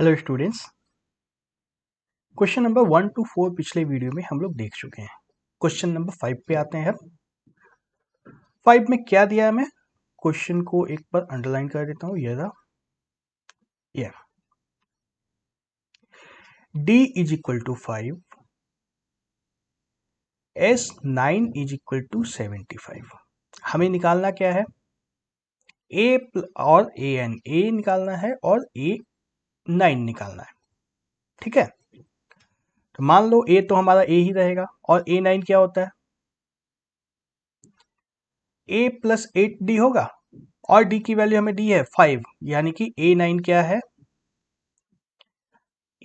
Hello students, question number 1 to 4 पिछले video में हम लोग देख चुके हैं। क्वेश्चन नंबर 5 पे आते हैं। अब 5 में क्या दिया है, मैं क्वेश्चन को एक बार अंडरलाइन कर देता हूँ। ये रहा, ये d is equal to 5, s 9 is equal to 75। हमें निकालना क्या है, और a निकालना है और a 9 निकालना है। ठीक है, तो मान लो a तो हमारा a ही रहेगा और a 9 क्या होता है, a प्लस 8d होगा और d की वैल्यू हमें दी है 5, यानी कि a 9 क्या है,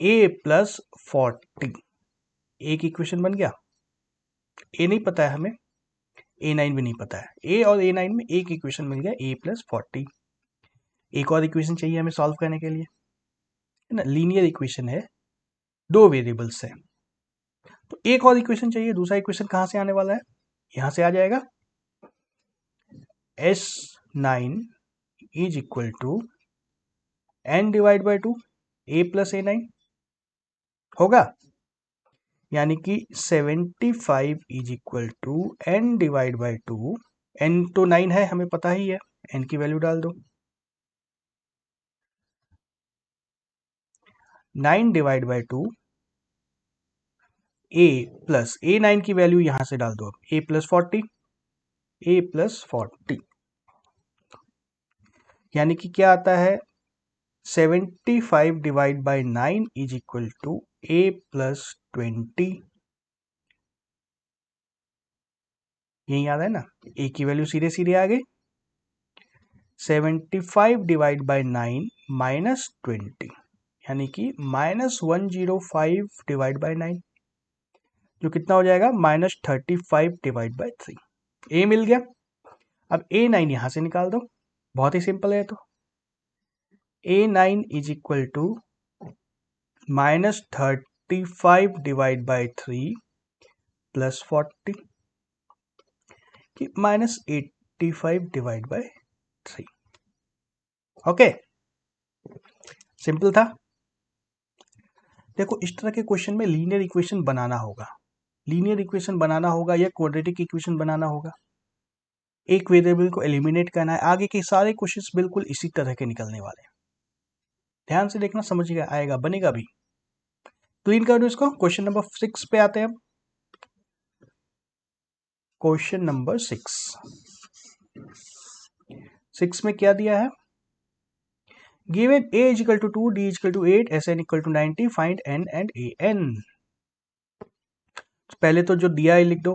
a प्लस 40। एक इक्वेशन बन गया। a नहीं पता है हमें, a 9 भी नहीं पता है। a और a 9 में एक इक्वेशन मिल गया, a प्लस 40। एक और इक्वेशन चाहिए हमें सॉल्व करने के लिए, है ना। लीनियर इक्वेशन है, दो वेरिएबल्स है, तो एक और इक्वेशन चाहिए। दूसरा इक्वेशन कहाँ से आने वाला है, यहां से आ जाएगा। s9 is equal to n divide by 2 a plus a9 होगा, यानी कि 75 is equal to n divide by 2। n तो 9 है, हमें पता ही है, n की वैल्यू डाल दो। 9 divide by 2 a plus a9 की वैल्यू यहां से डाल दो। अब a प्लस 40, a प्लस 40 यानी कि क्या आता है, 75 divide by 9 is equal to a plus 20। यही आ रहा है ना, a की वैल्यू सीधे सीधे आ गई। 75 डिवाइड बाई 9 माइनस 20, यानी कि माइनस 105 डिवाइड बाई 9, जो कितना हो जाएगा, माइनस 35 डिवाइड बाई 3। a मिल गया। अब a9 यहां से निकाल दो, बहुत ही सिंपल है। तो a9 is equal to minus 35 divide by 3 plus 40 कि minus 85 divide by 3। Okay, simple था। देखो, इस तरह के क्वेश्चन में लीनियर इक्वेशन बनाना होगा, लीनियर इक्वेशन बनाना होगा या क्वाड्रेटिक इक्वेशन बनाना होगा। एक वेरिएबल को एलिमिनेट करना है। आगे के सारे क्वेश्चंस बिल्कुल इसी तरह के निकलने वाले हैं। ध्यान से देखना, समझ आएगा, बनेगा भी। क्लीन कर दो इसको। क्वेश्चन नंबर 6 पे आते हैं। क्वेश्चन नंबर 6 में क्या दिया है, given a is equal to 2, d is equal to 8, sn equal to 90, find n and an। पहले तो जो दिया है लिख दो।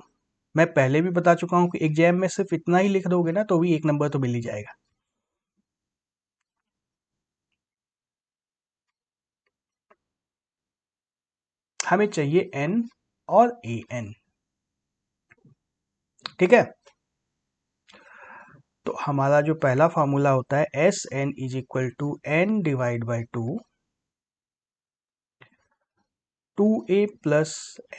मैं पहले भी बता चुका हूं कि एग्जाम में सिर्फ इतना ही लिख दोगे ना तो भी एक नंबर तो मिल ही जाएगा। हमें चाहिए n और an, ठीक है। तो हमारा जो पहला फॉर्मूला होता है S N is equal to N divide by 2a plus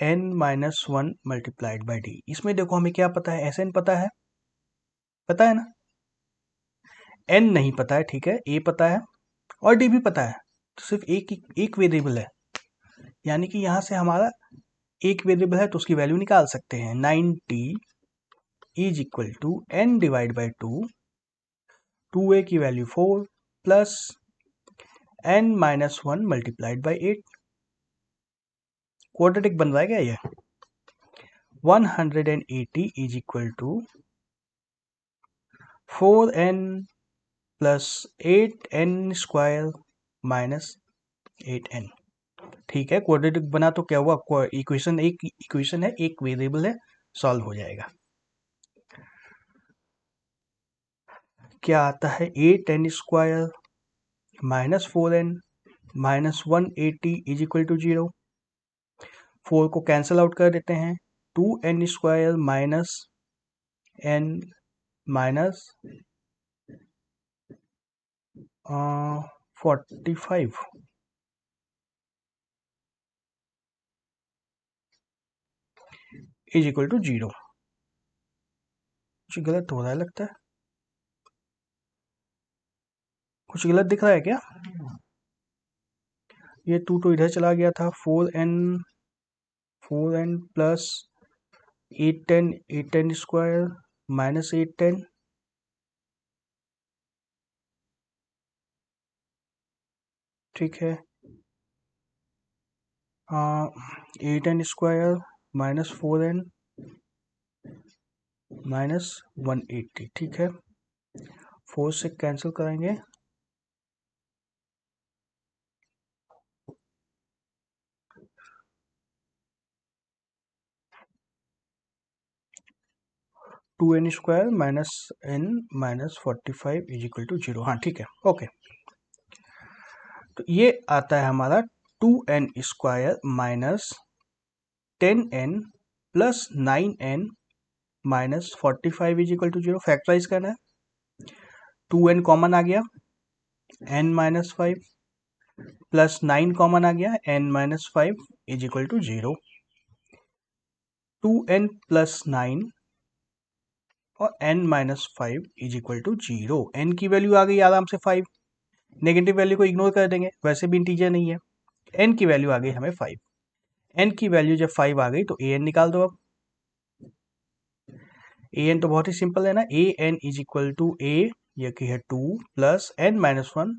n minus 1 multiplied by D. इसमें देखो हमें क्या पता है, एस एन पता है, पता है ना। n नहीं पता है, ठीक है, a पता है और d भी पता है। तो सिर्फ एक वेरिएबल है, यानी कि यहां से हमारा एक वेरिएबल है तो उसकी वैल्यू निकाल सकते हैं। 90 is equal to n divide by 2a की value 4 plus n minus 1 multiplied by 8। Quadratic बन रहा है क्या ये। 180 is equal to 4n plus 8n square minus 8n। ठीक है, क्वाड्रेटिक बना तो क्या हुआ, इक्वेशन एक इक्वेशन है, एक वेरिएबल है, सॉल्व हो जाएगा। क्या आता है, 8n square minus 4n minus 180 is equal to 0। 4 को कैंसिल आउट कर देते हैं। 2n square minus n minus 45 is equal to 0। कुछ गलत हो रहा है लगता है, कुछ गलत दिख रहा है क्या। ये 2 तो इधर चला गया था, 4n प्लस 810 स्क्वायर माइनस 810, ठीक है, 8n square minus 4n minus 180, ठीक है, 4 से कैंसिल करेंगे, 2n square minus n minus 45 is equal to 0। हाँ ठीक है, ओके। तो ये आता है हमारा 2n square minus 10n plus 9n minus 45 is equal to 0। Factorise करना है, 2n कॉमन आ गया, n माइनस 5 प्लस 9 कॉमन आ गया, n minus 5 is equal to 0। 2n plus 9 और n minus 5 is equal to 0। n की वैल्यू आ गई आराम से 5, नेगेटिव वैल्यू को इग्नोर कर देंगे, वैसे भी इंटीजर नहीं है। n की वैल्यू आ गई हमें 5, n की वैल्यू जब 5 आ गई तो an निकाल दो। अब an तो बहुत ही सिंपल है ना, an is equal to a, ये की है 2 plus n minus 1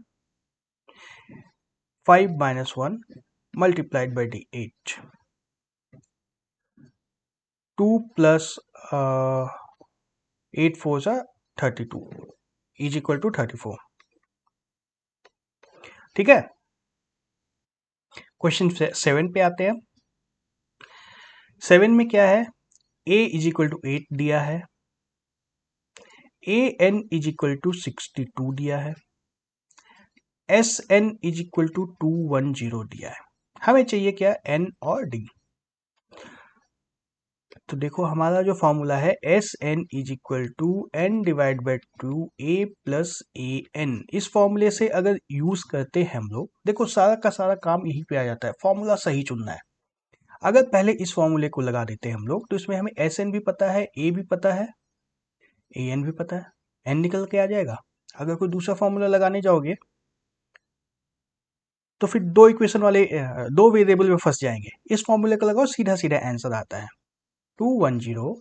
5 minus 1 multiplied by D 8, 2 plus 8 4 सा 32 इज इक्वल टू 34, ठीक है। क्वेश्चन 7 पे आते हैं। 7 में क्या है, a इज इक्वल टू 8 दिया है, an इज इक्वल टू 62 दिया है, sn इज इक्वल टू 210 दिया है। हमें चाहिए क्या, n और d। तो देखो हमारा जो फॉर्मूला है sn is equal to n divide by 2a plus an, इस फॉर्मूले से अगर यूज करते हैं हम लोग, देखो सारा का सारा काम यहीं पे आ जाता है, फॉर्मूला सही चुनना है। अगर पहले इस फॉर्मूले को लगा देते हैं हम लोग, तो इसमें हमें sn भी पता है, a भी पता है, an भी पता है, n निकल के आ जाएगा। अगर कोई दूसरा फॉर्मूला लगाने जाओगे तो फिर दो इक्वेशन वाले दो वेरिएबल में फंस जाएंगे। इस फॉर्मूले को लगाओ, सीधा सीधा आंसर आता है, 210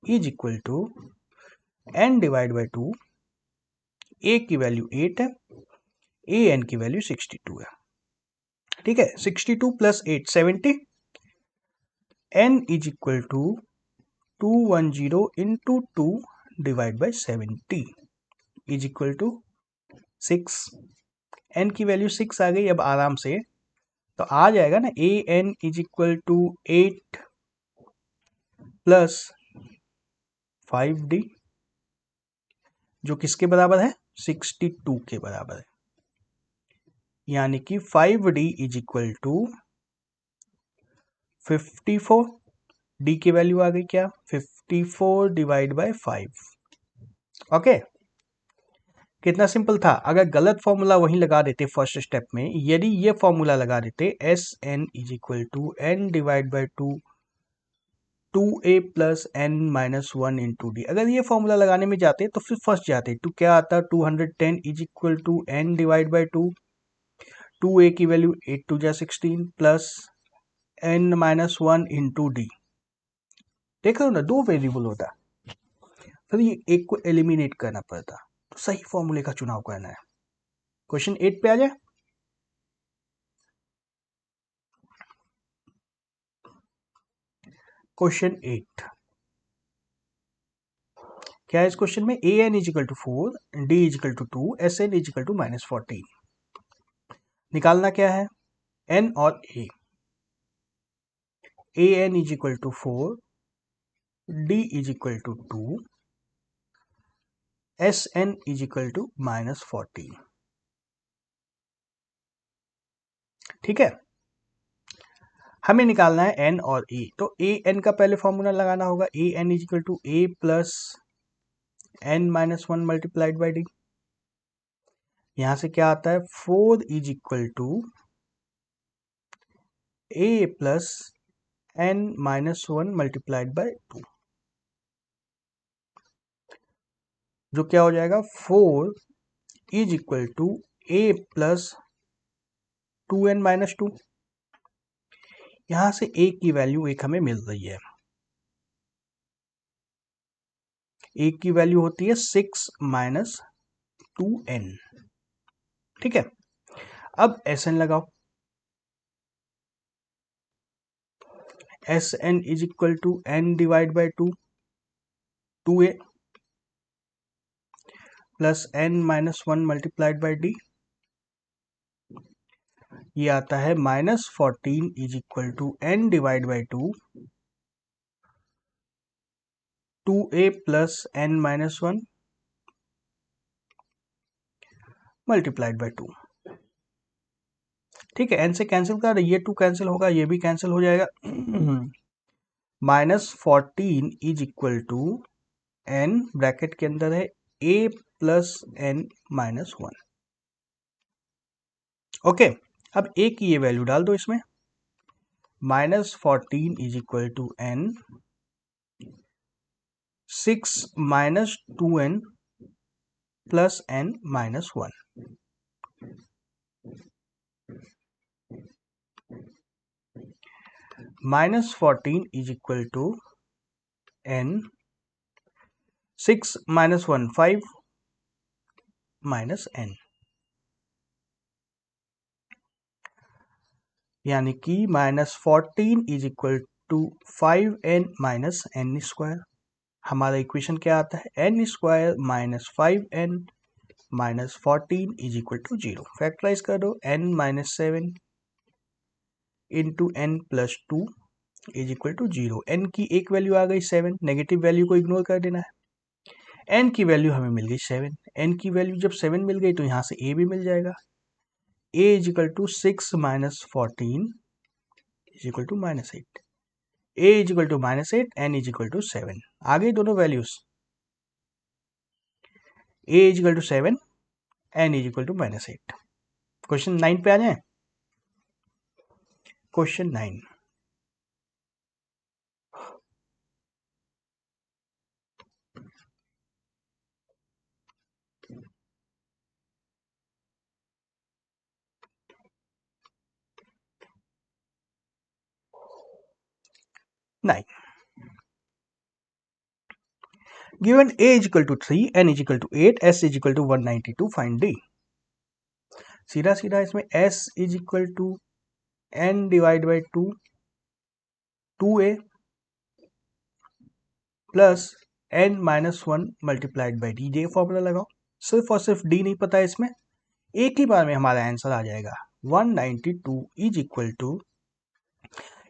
is equal to n divide by 2, a की वैल्यू 8 है, an की वैल्यू 62 है, ठीक है। 62 plus 8 70, n is equal to 210 into 2 divide by 70 is equal to 6। n की वैल्यू 6 आ गई। अब आराम से तो आ जाएगा ना, a n is equal to 8 plus 5d, जो किसके बराबर है, 62 के बराबर है। यानी कि 5d is equal to 54, d की वैल्यू आ गई क्या, 54 डिवाइड बाय 5। ओके, कितना सिंपल था। अगर गलत फॉर्मूला वहीं लगा देते फर्स्ट स्टेप में, यदि ये फॉर्मूला लगा देते S N is equal to N divide by 2a plus n minus 1 into D, अगर ये फॉर्मूला लगाने में जाते तो फिर फंस जाते। तो क्या आता, 210 is equal to n divide by 2, 2a की वैल्यू 8 2 जा 16 plus n minus 1 into D. देख लो ना, दो वेरिएबल होता, फिर ये एक को एलिमिनेट करना पड़ता, तो सही फॉर्मूले का चुनाव करना है। क्वेश्चन 8 पे आ जाए। क्वेश्चन 8 क्या है, इस क्वेश्चन में a n is equal to 4, d is equal to 2, s N is equal to minus 14। निकालना क्या है, एन और a n is equal to 4, d is equal to 2, s N is equal to minus 14, ठीक है। हमें निकालना है n और ए, तो ए एन का पहले फॉर्मूला लगाना होगा, a n is equal to a plus n minus 1 multiplied by d. यहां से क्या आता है, 4 is equal to a plus n minus 1 multiplied by 2, जो क्या हो जाएगा, 4 is equal to a plus 2n-2। यहां से a की वैल्यू एक हमें मिल रही है, a की वैल्यू होती है 6 माइनस 2n। ठीक है, अब Sn लगाओ। Sn is equal to n divide by 2a plus n minus 1 multiplied by d। ये आता है -14 is equal to n divide by 2a plus n minus 1 multiplied by 2। ठीक है, n से कैंसिल कर, ये 2 कैंसिल होगा, ये भी कैंसिल हो जाएगा। -14 is equal to n bracket के अंदर है a plus n minus 1। Okay, अब a की ये वैल्यू डाल दो इसमें। -14 is equal to n 6 minus 2n plus n minus 1। -14 is equal to n 6 minus 1 5 minus n, यानी कि -14 is equal to 5n minus n square. हमारा इक्वेशन क्या आता है, n square minus 5n minus 14 is equal to 0। Factorise कर दो, n minus 7 into n plus 2 is equal to 0। n की एक वैल्यू आ गई 7, नेगेटिव वैल्यू को इग्नोर कर देना है। n की वैल्यू हमें मिल गई 7, n की वैल्यू जब 7 मिल गई तो यहाँ से a भी मिल जाएगा। a is equal to 6 minus 14 is equal to -8। a is equal to -8, n is equal to 7। आ गई दोनों values, a is equal to 7, n is equal to -8। Question 9 पे आ जाए। Question 9, given a is equal to 3, n is equal to 8, s is equal to 192, find d। सीधा सीधा इसमें s is equal to n divide by 2a plus n minus 1 multiplied by D. ये formula लगाओ। सिर्फ और सिर्फ d नहीं पता है इसमें, एक ही बार में हमारा आंसर आ जाएगा। 192 is equal to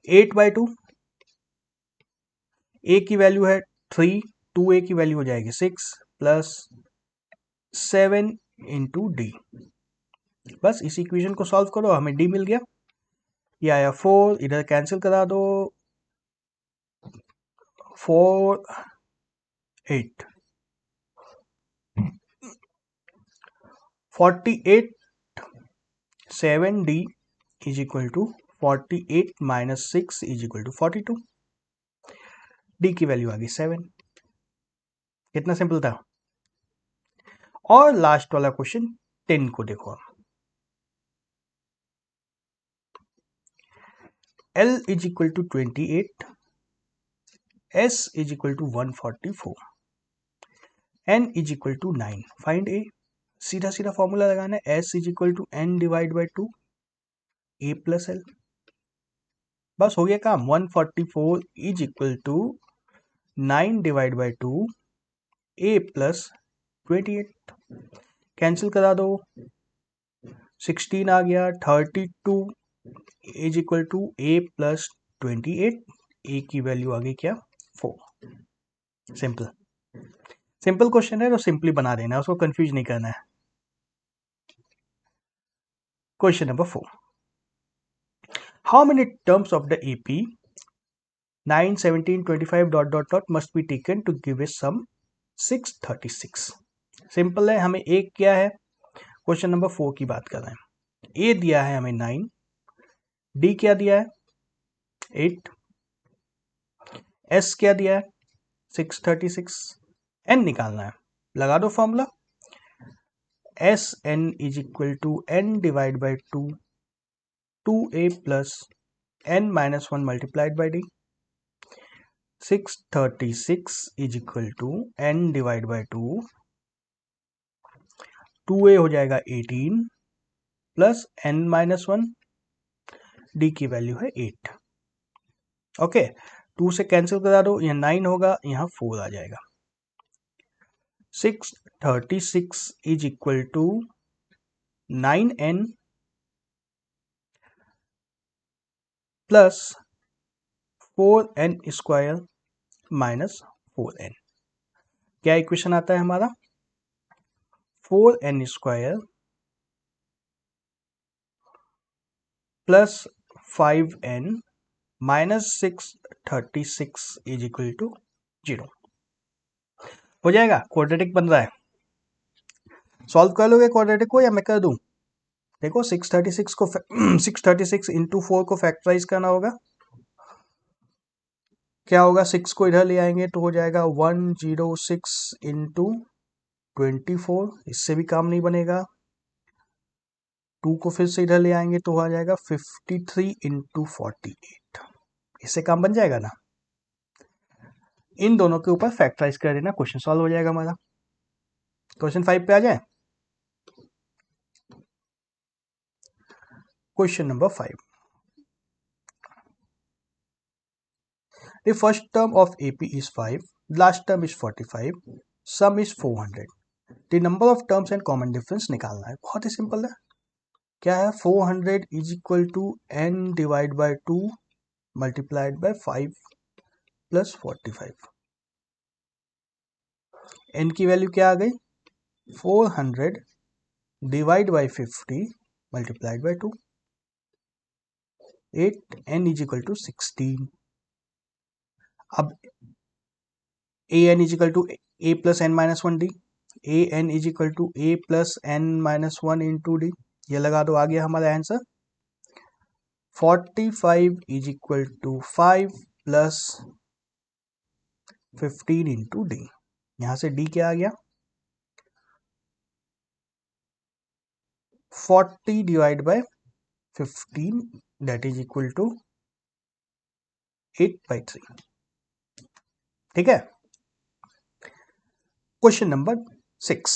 8 by 2, a की वैल्यू है 3, 2a की वैल्यू हो जाएगी 6 प्लस 7 इंटू डी। बस इस इक्वेशन को सॉल्व करो, हमें d मिल गया। ये आया 4, इधर कैंसिल करा दो, 4 8 48 7d is equal to 48 minus 6 is equal to 42। d की वैल्यू आ गई 7। कितना सिंपल था। और लास्ट वाला क्वेश्चन 10 को देखो। L is equal to 28, S is equal to 144, N is equal to 9, find A। सीधा सीधा फॉर्मूला लगाना है, S is equal to N divide by 2 A plus L। बस हो गया काम। 144 is equal to 9 divide by 2 A plus 28। Cancel करा दो, 16 आ गया। 32 is equal to A plus 28, A की वैल्यू आ गई क्या, 4। सिंपल सिंपल क्वेश्चन है तो सिंपली बना देना है, उसको कंफ्यूज नहीं करना है। Question number 4, how many terms of the AP 9 17 25 dot dot dot must be taken to give a sum 636। Simple है, हमें एक क्या है, क्वेश्चन नंबर 4 की बात कर रहे हैं। ए दिया है हमें 9, डी क्या दिया है 8, एस क्या दिया है 636, एन निकालना है। लगा दो formula, S N is equal to N divide by 2 2a plus n minus 1 multiplied by d. 636 is equal to n divide by 2, 2a हो जाएगा 18 प्लस n माइनस 1, d की वैल्यू है 8. ओके, 2 से कैंसिल करा दो, यहाँ 9 होगा, यहाँ 4 आ जाएगा. 636 is equal to 9n plus 4n square minus 4n. क्या इक्वेशन आता है हमारा? 4n square plus 5n minus 636 is equal to 0. हो जाएगा, क्वाड्रेटिक बन रहा है. सॉल्व कर लोगे क्वाड्रेटिक को या मैं कर दूं? देखो 636 को 636 इंटू 4 को फैक्टराइज करना होगा. क्या होगा? 6 को इधर ले आएंगे तो हो जाएगा 106 इंटू 24. इससे भी काम नहीं बनेगा. 2 को फिर से इधर ले आएंगे तो आ जाएगा 53 इंटू 48. इससे काम बन जाएगा ना. इन दोनों के ऊपर फैक्टराइज कर देना, क्वेश्चन सॉल्व हो जाएगा हमारा. क्वेश्चन 5 पे आ जाए. Question number 5. The first term of AP is 5, last term is 45, sum is 400. The number of terms and common difference निकालना है. बहुत ही सिंपल है. क्या है? 400 is equal to n divide by 2 multiplied by 5 plus 45. n की value क्या आ गई? 400 divide by 50 multiplied by 2. 8 n is equal to 16. अब an is equal to a plus n minus 1 d. an is equal to a plus n minus 1 into d. ये लगा दो, आ गया हमारा answer. 45 is equal to 5 plus 15 into d. यहां से d क्या आ गया? 40 divide by 15 that is equal to 8/3. ठीक है. Question number 6.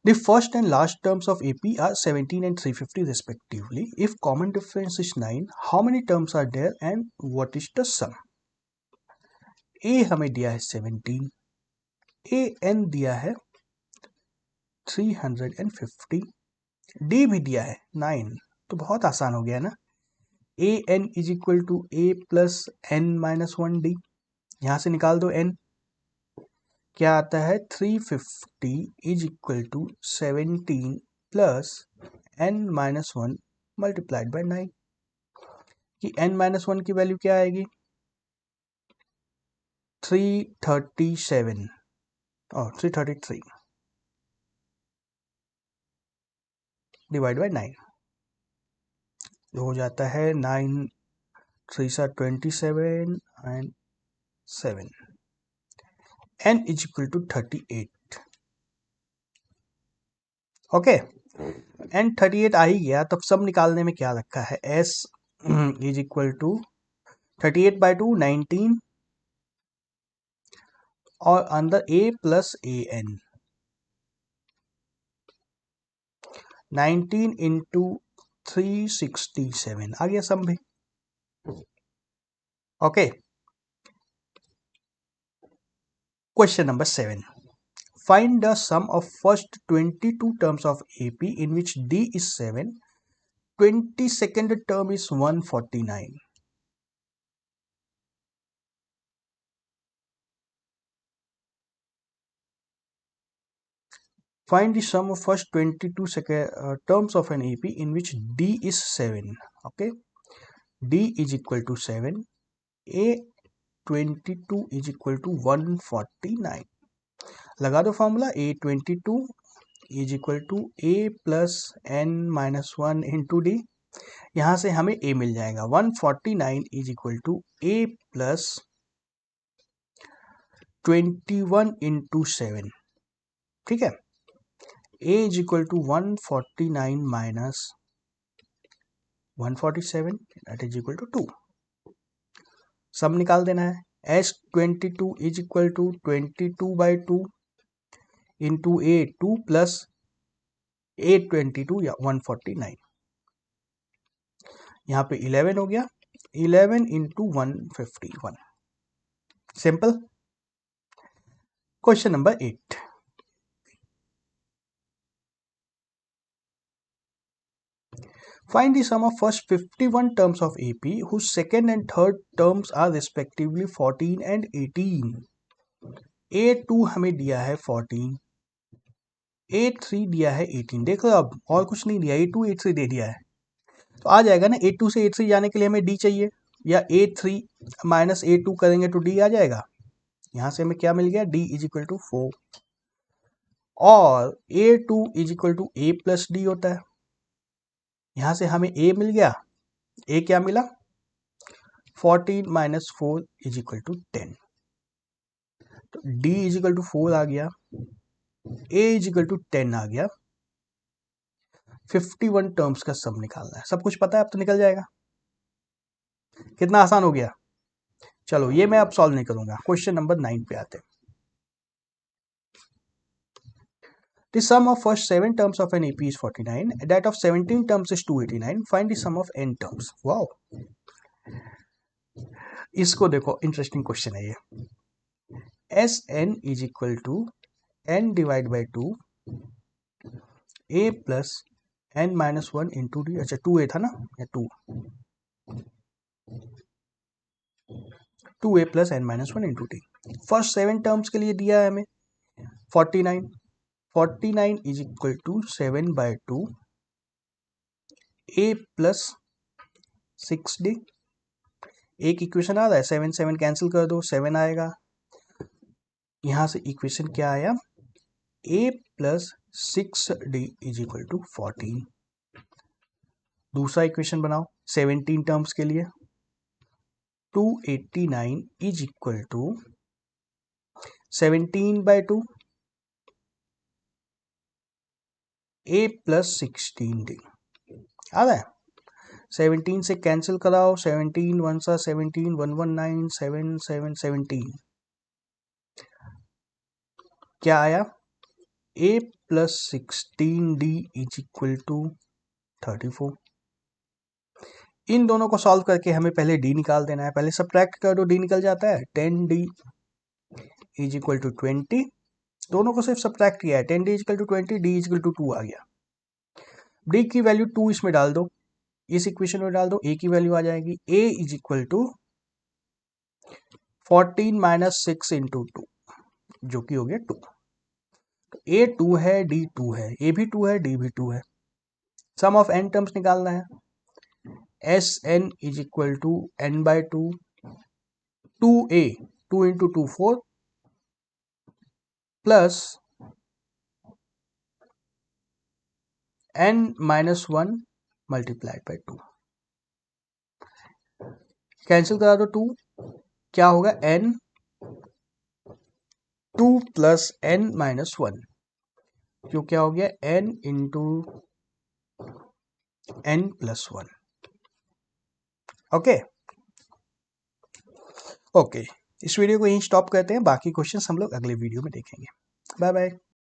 The first and last terms of AP are 17 and 350 respectively. If common difference is 9, how many terms are there and what is the sum? A हमें दिया है 17, an दिया है 350, d भी दिया है 9. तो बहुत आसान हो गया ना. an is equal to a plus n minus 1 d. यहां से निकाल दो n. क्या आता है? 350 is equal to 17 plus n minus 1 multiplied by 9. कि n माइनस 1 की वैल्यू क्या आएगी? 337 और 333 डिवाइड बाय 9. जो हो जाता है 9 3 27 and 7. n is equal to 38. Okay, n 38 आ ही गया. तब सब निकालने में क्या रखा है? s इज इक्वल टू 38/2 19 और अंदर a प्लस an 19 इंटू 367 आ गया सम भी. Okay. Question number 7. Find the sum of first 22 terms of AP in which D is 7, 22nd term is 149. Find the sum of first 22 terms of an AP in which D is 7. Okay, D is equal to 7. A 22 is equal to 149. लगा दो फॉर्मूला. A 22 is equal to a plus n minus 1 into D. यहां से हमें a मिल जाएगा. 149 is equal to a plus 21 into 7, ठीक है। a is equal to 149 minus 147 that is equal to 2। सब निकाल देना है। S22 is equal to 22/2 into A2 plus A22 या 149, यहाँ पे 11 हो गया, 11 into 151। Simple. Question number 8, find the sum of first 51 terms of AP whose second and third terms are respectively 14 and 18। A2 हमें दिया है 14, A3 दिया है 18। देख लो, अब और कुछ नहीं दिया, A2 A3 दे दिया है, तो आ जाएगा ना। A2 से A3 जाने के लिए हमें D चाहिए, या A3 माइनस A2 करेंगे तो D आ जाएगा। यहाँ से हमें क्या मिल गया, D इज इक्वल टू 4, और A2 is equal to A plus D होता है। यहाँ से हमें A मिल गया, A क्या मिला, 14 माइनस 4 इज इक्वल टू 10, तो D इज इक्वल टू 4 आ गया, A इज इक्वल टू 10 आ गया। 51 टर्म्स का सम निकालना है, सब कुछ पता है, अब तो निकल जाएगा। कितना आसान हो गया। चलो ये मैं अब सॉल्व नहीं करूंगा, क्वेश्चन नंबर 9 पे आते हैं। The sum of first 7 terms of an AP is 49, that of 17 terms is 289, find the sum of n terms। Wow, इसको देखो, इंटरेस्टिंग क्वेश्चन है ये। Sn is equal to n divide by 2 a plus n minus 1 into D. अच्छा 2a था ना, या 2a plus n minus 1 into D. First 7 terms के लिए दिया है हमें 49, 49 is equal to 7 by 2 a plus 6d। एक इक्वेशन आ रहा है, 7 7 कैंसिल कर दो, 7 आएगा। यहां से इक्वेशन क्या आया, a plus 6d is equal to 14। दूसरा इक्वेशन बनाओ 17 टर्म्स के लिए, 289 is equal to 17 by 2 a plus 16d आ रहा है। 17 से कैंसिल कराओ, 17 1 सा 17, 119, 7 7 17, क्या आया, a plus 16d is equal to 34। इन दोनों को सॉल्व करके हमें पहले d निकाल देना है, पहले सब्ट्रैक्ट कर दो, d निकल जाता है। 10d इज इक्वल टू 20, दोनों को सिर्फ सब्ट्रैक्ट किया है, 10d is equal to 20, d is equal to 2 आ गया। d की वैल्यू 2 इसमें डाल दो, इस इक्वेशन में डाल दो, a की वैल्यू आ जाएगी, a is equal to 14 minus 6 into 2, जो कि हो गया 2। तो a 2 है, d 2 है, a भी 2 है, d भी 2 है। सम ऑफ n टर्म्स निकालना है, Sn is equal to n by 2, 2a 2 into 2 4 plus n minus 1 multiplied by 2, cancel करा दो 2, क्या होगा, n 2 प्लस n माइनस 1, जो क्या हो गया, n into n plus 1। Okay okay, इस वीडियो को यहीं स्टॉप करते हैं, बाकी क्वेश्चंस हम लोग अगले वीडियो में देखेंगे। Bye bye.